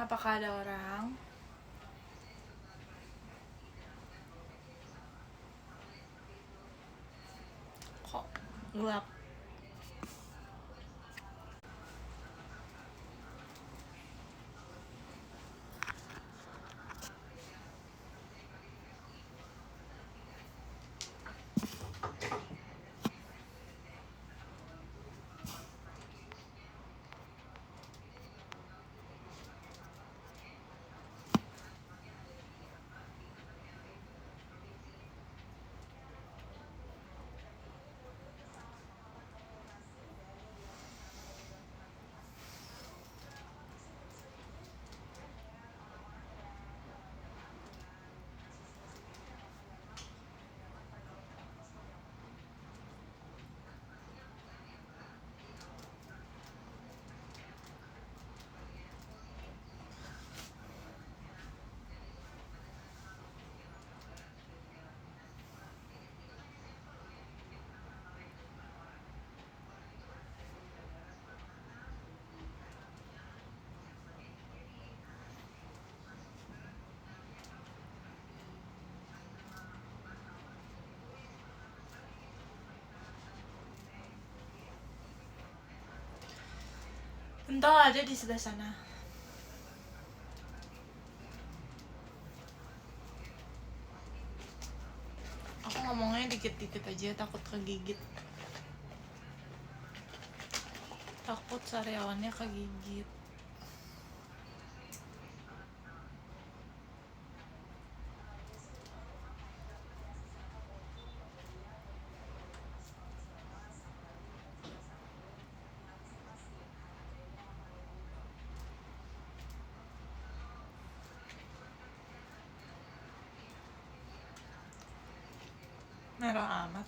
Apakah ada orang? Kok gelap? Entah ada di sebelah sana. Aku ngomongnya dikit-dikit aja, takut kegigit. Takut sariawannya kegigit. Merah amat.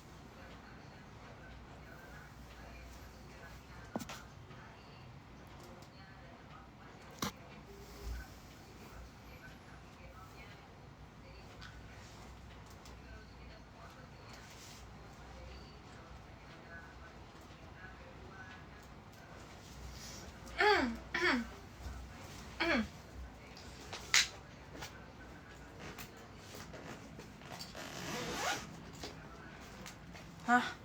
Hah?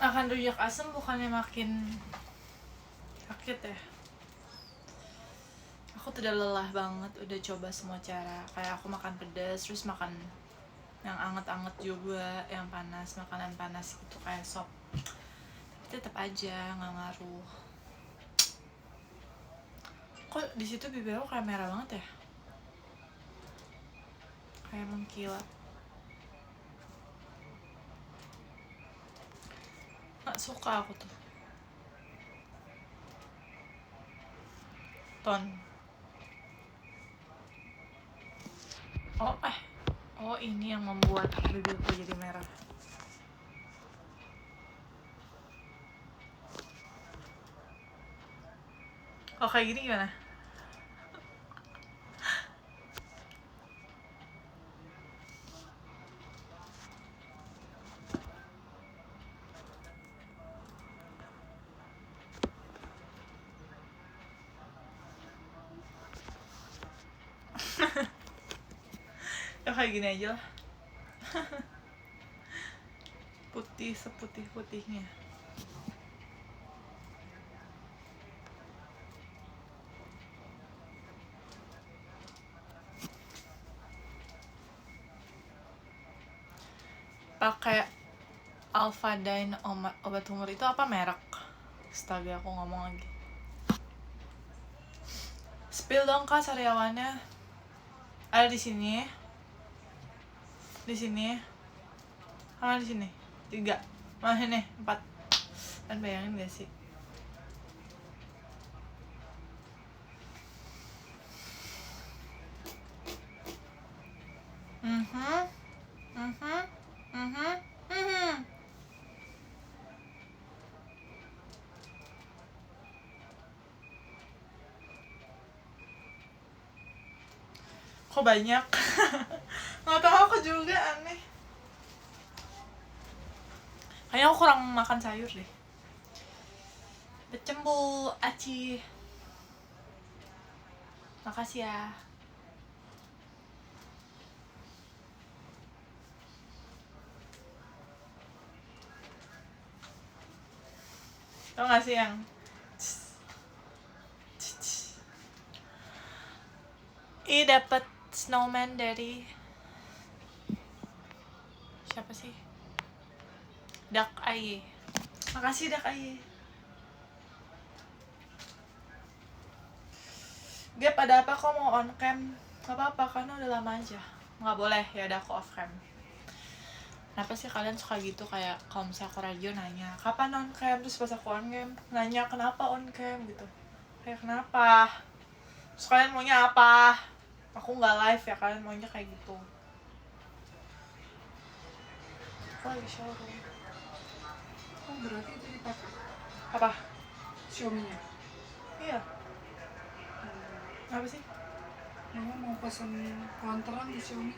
Akan rujak asam bukannya makin sakit ya? Aku udah lelah banget, udah coba semua cara. Kayak aku makan pedas, terus makan yang anget-anget juga, yang panas, makanan panas gitu kayak sop. Tapi tetap aja nggak ngaruh. Kok di situ bibir aku kayak merah banget ya? Kayak mengkilap. Nggak suka aku tuh. Ton. Oh ini yang membuat bibirku jadi merah. Kalau kayak gini gimana? Ya kayak gini aja lah. Putih seputih-putihnya. Pakai Alphadine obat humor itu apa merek? Astaga, aku ngomong lagi. Spill dong Kak sariawannya. Ada di sini. Di sini. Sama di sini. 3. Mana ini? 4. Kan bayangin gak sih? Kok banyak? Nggak tahu, aku juga aneh. Kayaknya aku kurang makan sayur deh. Becembul, Aci. Makasih ya. Tau gak sih yang dapet snowman dari siapa sih? Dak Aye. Makasih Dak Aye. Gap, ada apa kok mau on cam? Gak apa-apa, karena udah lama aja. Gak boleh, ya udah aku off cam. Kenapa sih kalian suka gitu, kayak kalau misalnya aku radio nanya kapan on cam, terus pas aku on cam nanya kenapa on cam gitu. Kayak kenapa? Terus kalian maunya apa? Aku nggak live ya, kalian maunya kayak gitu. Aku lagi showroom. Oh berarti itu dipakai Apa? Xiaomi-nya? Iya. Apa sih? Mama mau pesen kontrak di Xiaomi.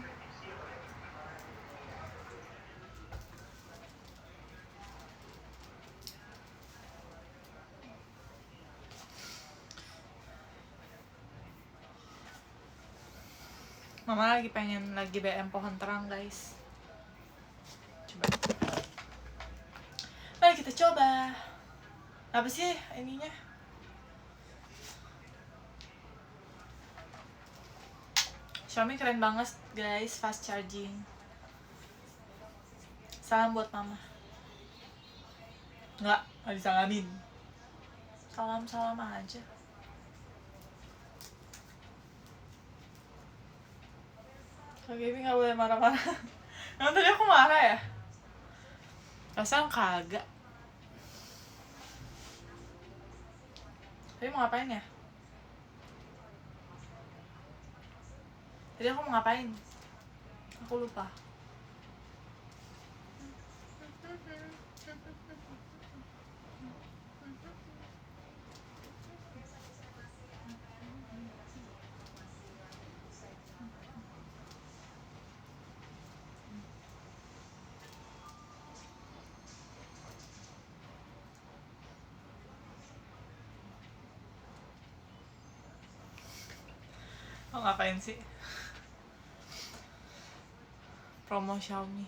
Mama lagi pengen BM pohon terang guys. Coba. Mari kita coba. Apa sih ininya? Xiaomi keren banget guys, fast charging. Salam buat mama. Nggak disalamin. Salam aja. Kak Gaby nggak boleh marah-marah. Emang tadi aku marah ya? Rasanya kagak. Tadi mau ngapain ya? Tadi aku mau ngapain? Aku lupa. Mau ngapain sih? Promo Xiaomi.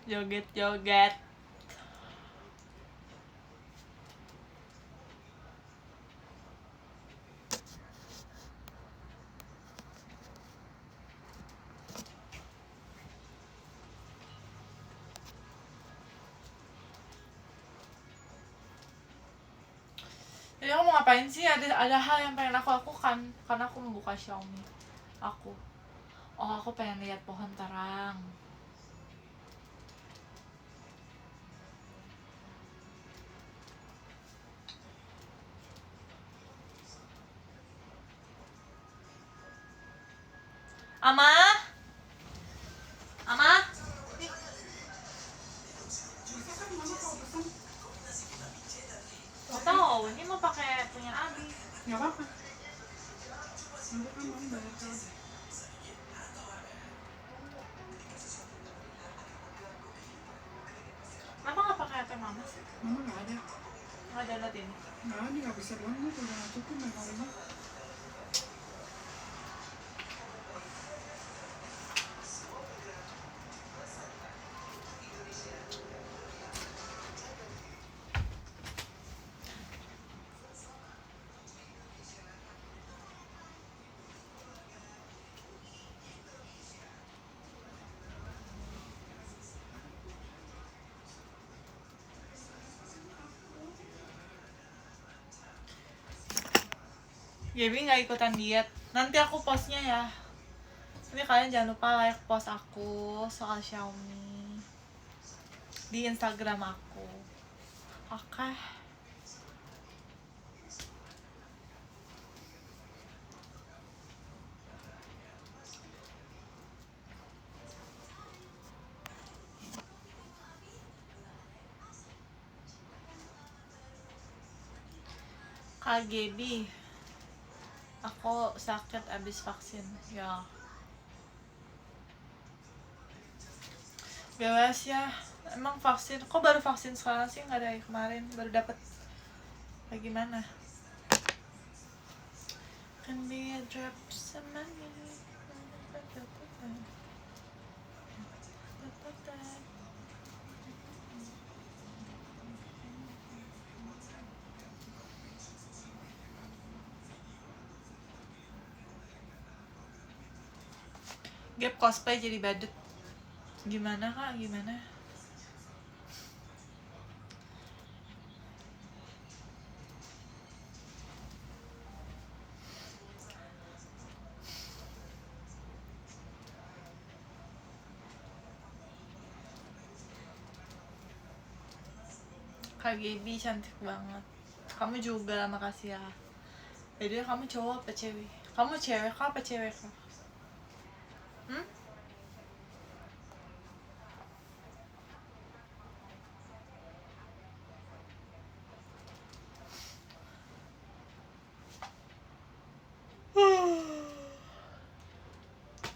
Joget-joget. Jadi aku mau ngapain sih? Ada hal yang pengen aku lakukan karena aku membuka Xiaomi. Aku pengen lihat pohon terang. Ama? Ama? Bisa kan mama kalau pesan? Gak tahu, ini mau pakai punya Abi. Nggak apa-apa. Nanti kan mama bayar ke Abi. Kenapa nggak pakai HP mama sih? Mama nggak ada. Nggak download ini. Nggak ada, nggak bisa download, udah nggak cukup memorinya. Gaby nggak ikutan diet. Nanti aku postnya ya. Ini kalian jangan lupa like post aku soal Xiaomi di Instagram aku. Oke. Kak Gaby, aku sakit abis vaksin ya. Bebas ya. Emang vaksin, kok baru vaksin sekarang sih, nggak dari kemarin baru dapet. Bagaimana? Can be a drop some money. Gap cosplay jadi badut. Gimana kak? Gimana? Kak Gaby cantik banget. Kamu juga, makasih ya. Jadi kamu cowok apa cewek? Kamu cewek kah apa cewek kah? Hmm?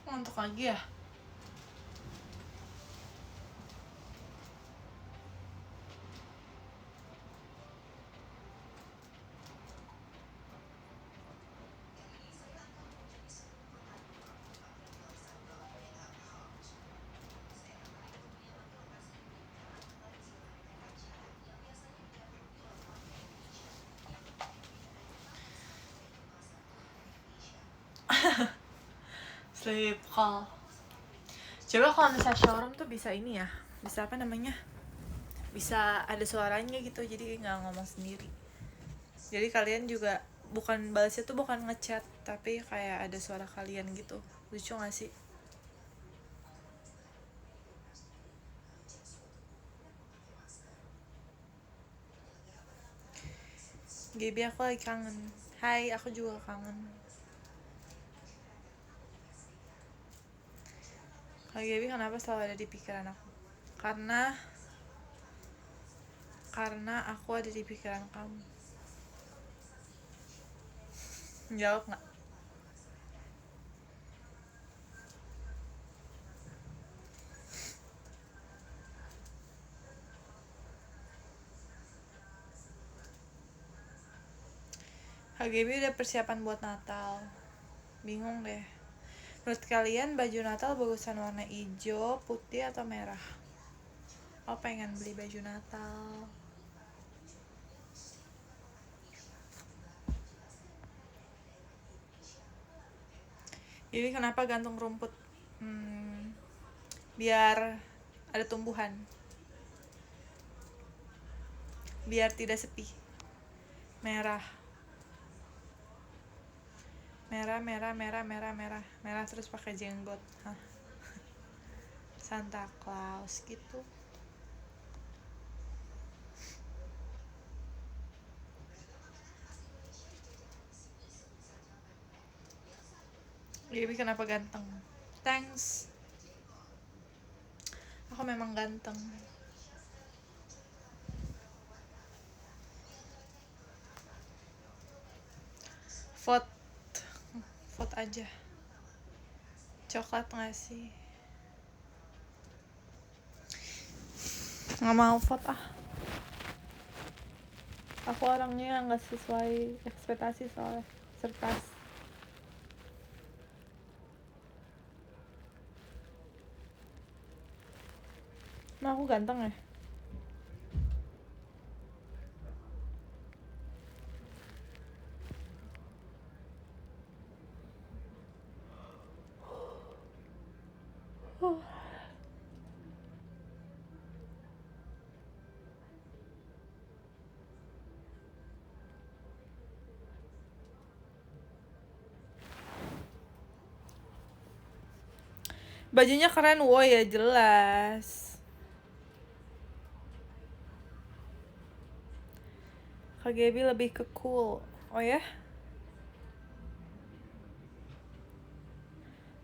Ngantuk lagi ya? Sleep call. Coba kalau misalnya showroom tuh bisa ini ya, bisa apa namanya, bisa ada suaranya gitu, jadi nggak ngomong sendiri. Jadi kalian juga bukan balasnya tuh bukan ngechat, tapi kayak ada suara kalian gitu. Lucu nggak sih? Gaby, aku lagi kangen. Hai, aku juga kangen. Kak Gaby kenapa selalu ada di pikiran aku? Karena aku ada di pikiran kamu. Jawab nggak? Kak Gaby udah persiapan buat Natal. Bingung deh. Menurut kalian baju Natal bagusan warna hijau, putih, atau merah? Oh, pengen beli baju Natal. Jadi kenapa gantung rumput? Biar ada tumbuhan. Biar tidak sepi. Merah. Merah terus pakai jenggot. Hah. Santa Claus gitu. Gaby kenapa ganteng? Thanks. Aku memang ganteng. Vote aja. Coklat nggak sih? Nggak mau vote ah. Aku orangnya nggak sesuai ekspektasi soalnya. Sertas. Nah, aku ganteng ya? Bajunya keren, wow ya jelas. Kak Gaby lebih ke cool. Oh ya?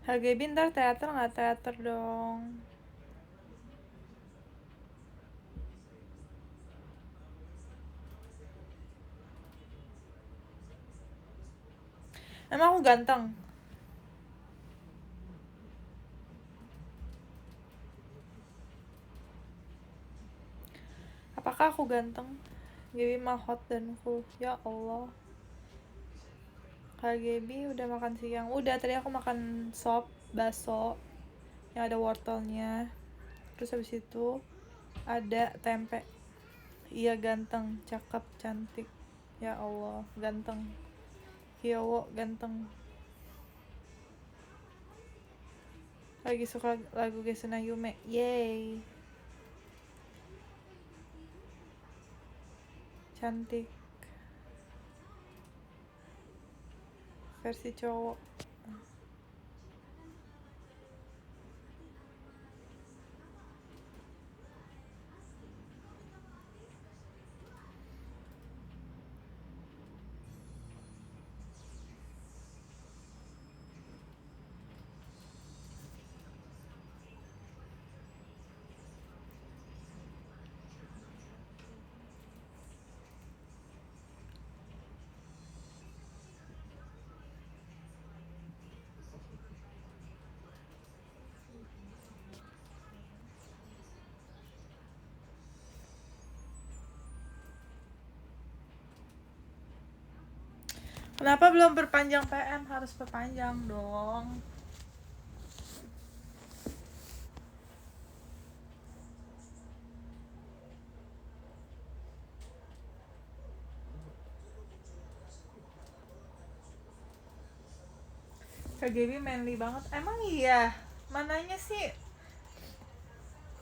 Kak Gaby ntar teater nggak? Teater dong. Emang aku ganteng? Apakah aku ganteng? Gaby mah hot dan cool. Ya Allah. Kak Gaby udah makan siang. Udah, tadi aku makan sop bakso yang ada wortelnya. Terus habis itu ada tempe. Iya ganteng, cakep, cantik. Ya Allah, ganteng. Hyowo ganteng. Lagi suka lagu Gesuna Yume. Yeay. Cantik. Versi cowok. Kenapa belum perpanjang PM? Harus perpanjang dong. Kak Gaby manly banget. Emang iya? Mananya sih?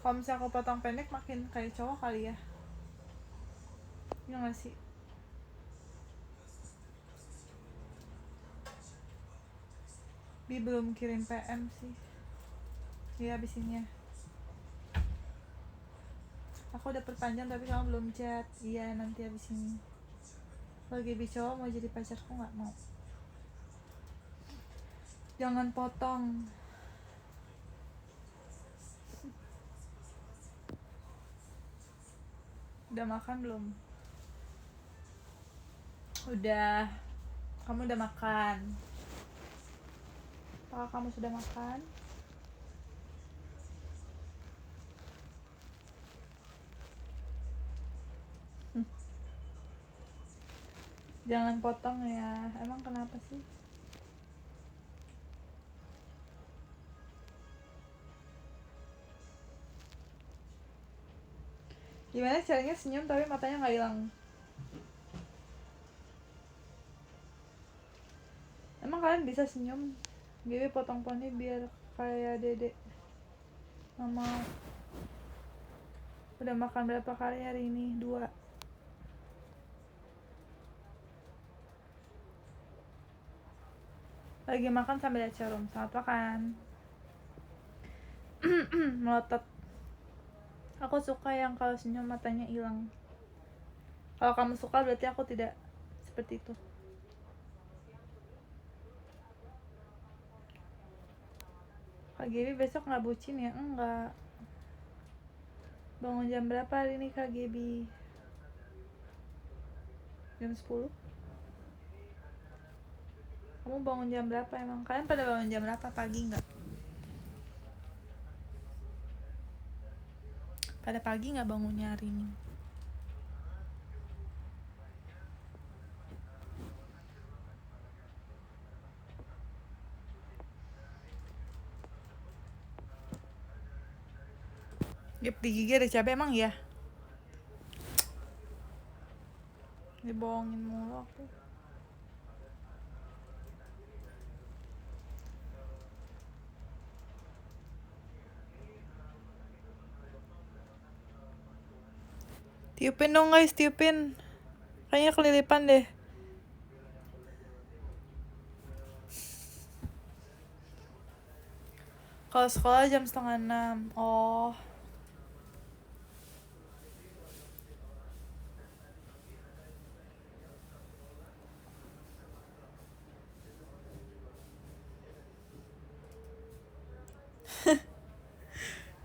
Kalau misalnya aku potong pendek makin kayak cowok kali ya? Iya gak sih? Bi belum kirim PM sih. Iya abis ini ya. Aku udah perpanjang tapi kamu belum chat. Iya nanti abis ini. Kalau Gaby cowok mau jadi pacarku gak mau. Jangan potong. Udah makan belum? Udah. Kamu udah makan? Apakah kamu sudah makan? Jangan potong ya. Emang kenapa sih? Gimana caranya senyum tapi matanya gak hilang? Emang kalian bisa senyum? Gaby potong poni biar kayak dedek. Gak mau. Udah makan berapa kali hari ini? 2. Lagi makan sambil lihat showroom. Selamat makan. Melotot. Aku suka yang kalau senyum matanya hilang. Kalau kamu suka berarti aku tidak seperti itu. Kak Gaby besok nggak bucin ya? Enggak. Bangun jam berapa hari ini Kak Gaby? Jam 10? Kamu bangun jam berapa emang? Kalian pada bangun jam berapa? Pagi nggak? Pada pagi nggak bangunnya hari ini? Gap di gigi ada cabai emang ya? Dibohongin mulu aku. Tiupin dong guys, tiupin. Kayaknya kelilipan deh. Kalau sekolah jam 5:30. Oh.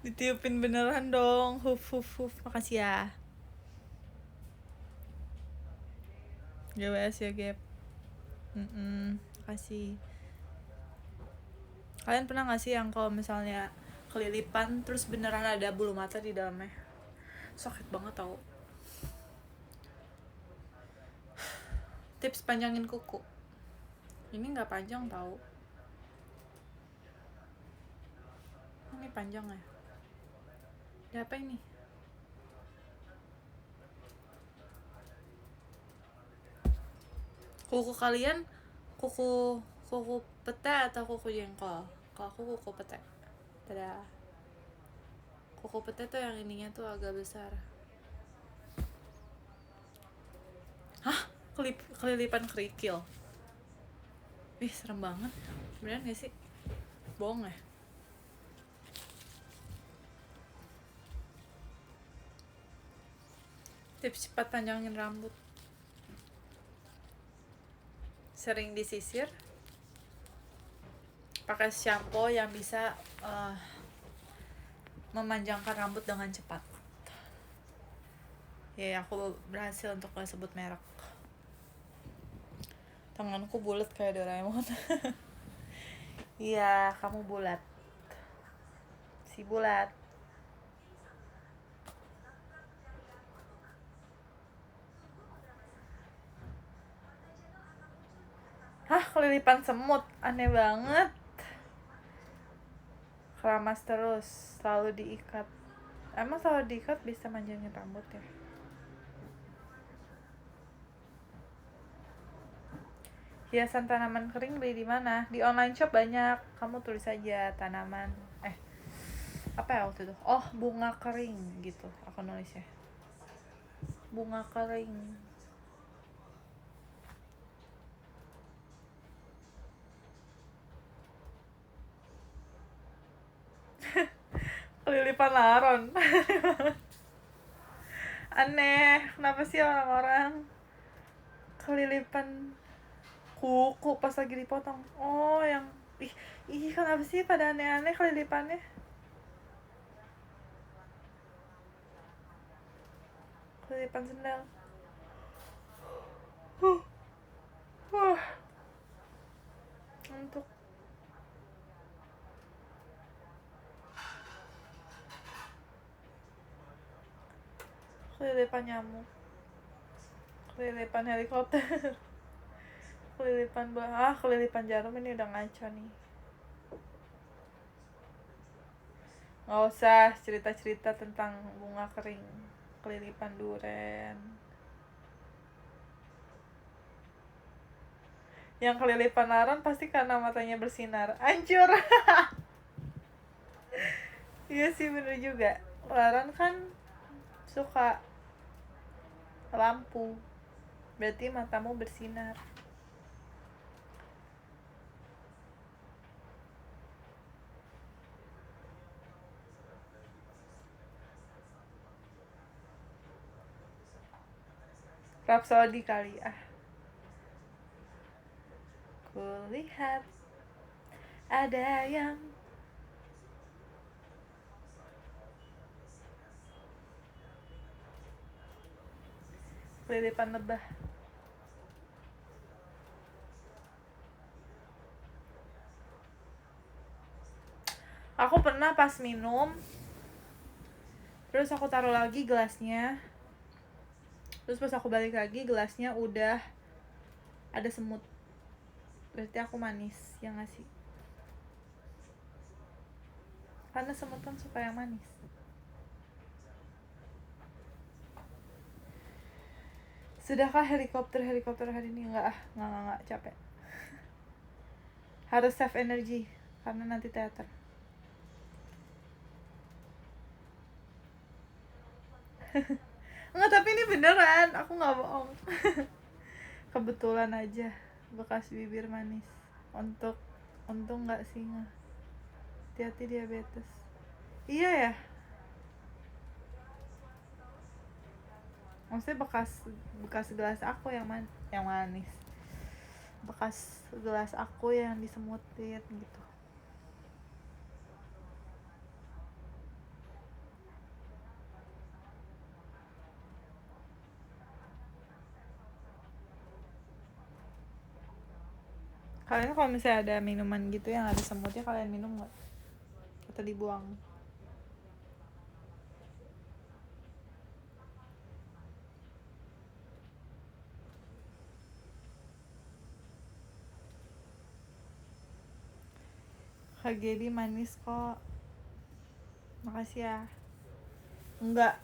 Ditiupin beneran dong. Huf huf huf. Makasih ya. GWS ya Gap. Makasih. Kalian pernah gak sih yang kalau misalnya kelilipan terus beneran ada bulu mata di dalamnya? Sakit banget tau. Tips panjangin kuku. Ini gak panjang tau. Ini panjang ya? Ada apa ini? Kuku kalian kuku pete atau kuku jengkol? Kalau aku kuku pete. Dadah. Kuku pete tuh yang ininya tuh agak besar. Hah? Kelilipan kerikil? Ih serem banget. Beneran gak sih? Bohong ya? Tips cepat panjangin rambut. Sering disisir. Pakai shampoo yang bisa memanjangkan rambut dengan cepat. Ya aku berhasil untuk gak sebut merek. Tanganku bulat kayak Doraemon. Iya, kamu bulat. Si bulat. Hah, kelilipan semut. Aneh banget. Keramas terus, selalu diikat. Emang selalu diikat bisa manjangin rambut ya? Hiasan tanaman kering beli di mana? Di online shop banyak. Kamu tulis aja tanaman. Apa ya waktu itu? Oh, bunga kering gitu. Aku nulisnya. Bunga kering. Kelilipan laron. Aneh. Kenapa sih orang-orang kelilipan kuku pas lagi dipotong? Oh, yang ih kenapa sih pada aneh-aneh kelilipannya? Kelilipan sendal. Untuk kelilipan nyamuk, kelilipan helikopter, kelilipan jarum. Ini udah ngaco nih. Nggak usah cerita-cerita tentang bunga kering, kelilipan duren. Yang kelilipan laron pasti karena matanya bersinar. Hancur. Iya sih bener juga. Laron kan suka lampu. Berarti matamu bersinar. Rhapsody kali Kulihat ada yang kelilipan lebah. Aku pernah pas minum, terus aku taruh lagi gelasnya, terus pas aku balik lagi gelasnya udah ada semut. Berarti aku manis, ya nggak sih? Karena semut kan suka yang manis. Sudahkah helikopter hari ini? Enggak, capek. Harus save energy karena nanti teater. Enggak, tapi ini beneran, aku nggak bohong. Kebetulan aja bekas bibir manis. Untung nggak singa. Hati-hati diabetes. Iya ya. Maksudnya bekas gelas aku yang manis. Bekas gelas aku yang disemutin gitu. Kalian kalau misalnya ada minuman gitu yang ada semutnya, kalian minum nggak? Atau dibuang? KGB manis kok. Makasih ya. Enggak.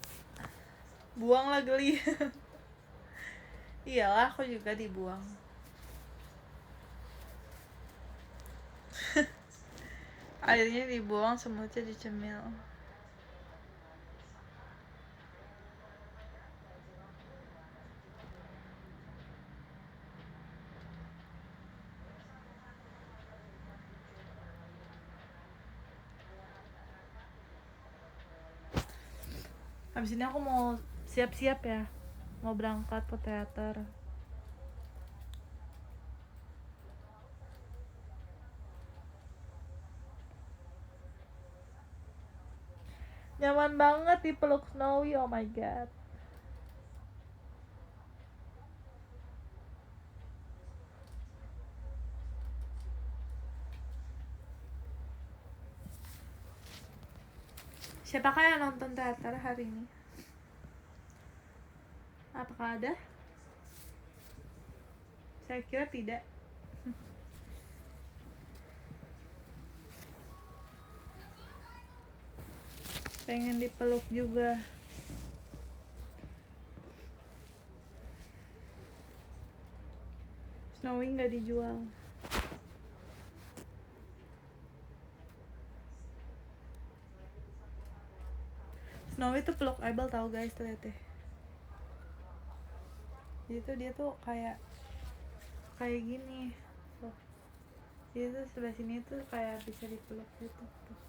Buang lah geli. Iyalah, aku juga dibuang. Airnya dibuang, semutnya dicemil. Habis ini aku mau siap-siap ya, mau berangkat ke teater. Nyaman banget dipeluk Snowy, oh my god. Siapakah yang nonton teater hari ini? Apakah ada? Saya kira tidak. Pengen dipeluk juga. Snowy nggak dijual. Snowy tuh peluk Abel tau guys, lihat deh. Jadi dia tuh kayak gini. Tuh. Dia tuh sebelah sini tuh kayak bisa dipeluk gitu. Tuh.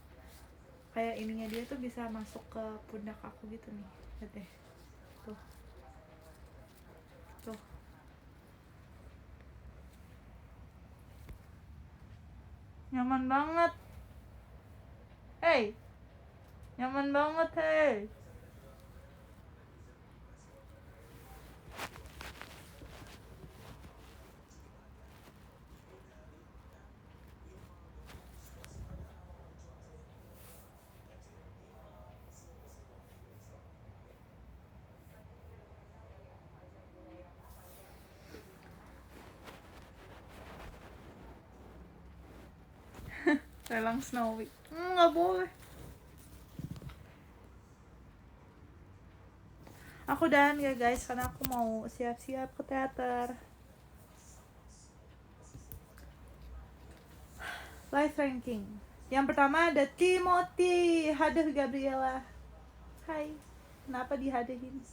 Kayak ininya dia tuh bisa masuk ke pundak aku gitu nih. Lihat deh. Tuh. Tuh. Nyaman banget. Hey. Nyaman banget, hey. Lelang Snowy. Nggak boleh. Aku udahan ya guys, karena aku mau siap-siap ke teater. Live ranking. Yang pertama ada Timothy, hadir Gabriela. Hai, kenapa dihaderin?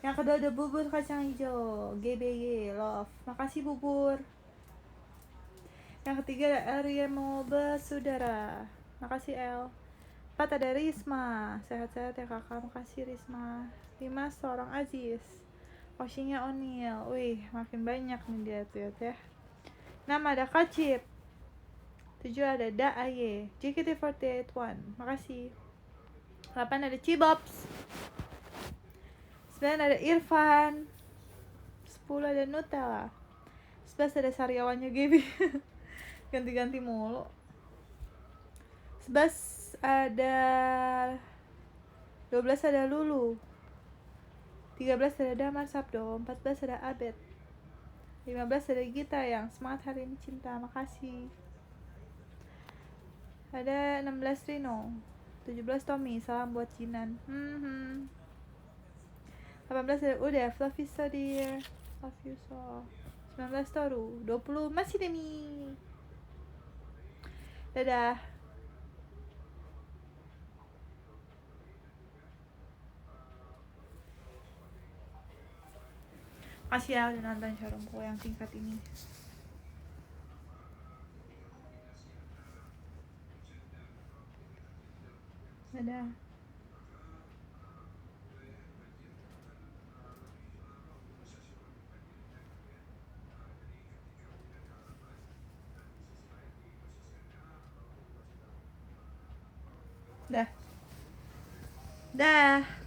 Yang kedua ada Bubur Kacang Hijau, GBY, love. Makasih Bubur. Yang ketiga ada Arya Moba Sudara. Makasih El. 4 ada Risma. Sehat-sehat ya kakak, makasih Risma. 5 seorang Aziz. Posingnya O'Neil. Wih, makin banyak nih dia tuh ya. 6 ada Kacip. 7 ada Da-Aye. JKT48 1. Makasih. 8 ada Cibops. 9 ada Irfan. 10 ada Nutella. 11 ada sariawannya Gaby. Ganti-ganti mulu. 11 ada 12 ada Lulu. 13 ada Damar Sabdo. 14 ada Abed. 15 ada Gita yang semangat hari ini cinta, makasih. Ada 16 Rino. 17 Tommy, salam buat Jinan. 18 ada Udef, love you so dear. Love you so. 19 Toru. 20 masih Demi. Dadah. Makasih ya udah nonton showroomku yang singkat ini. Dadah. Dah. Dah.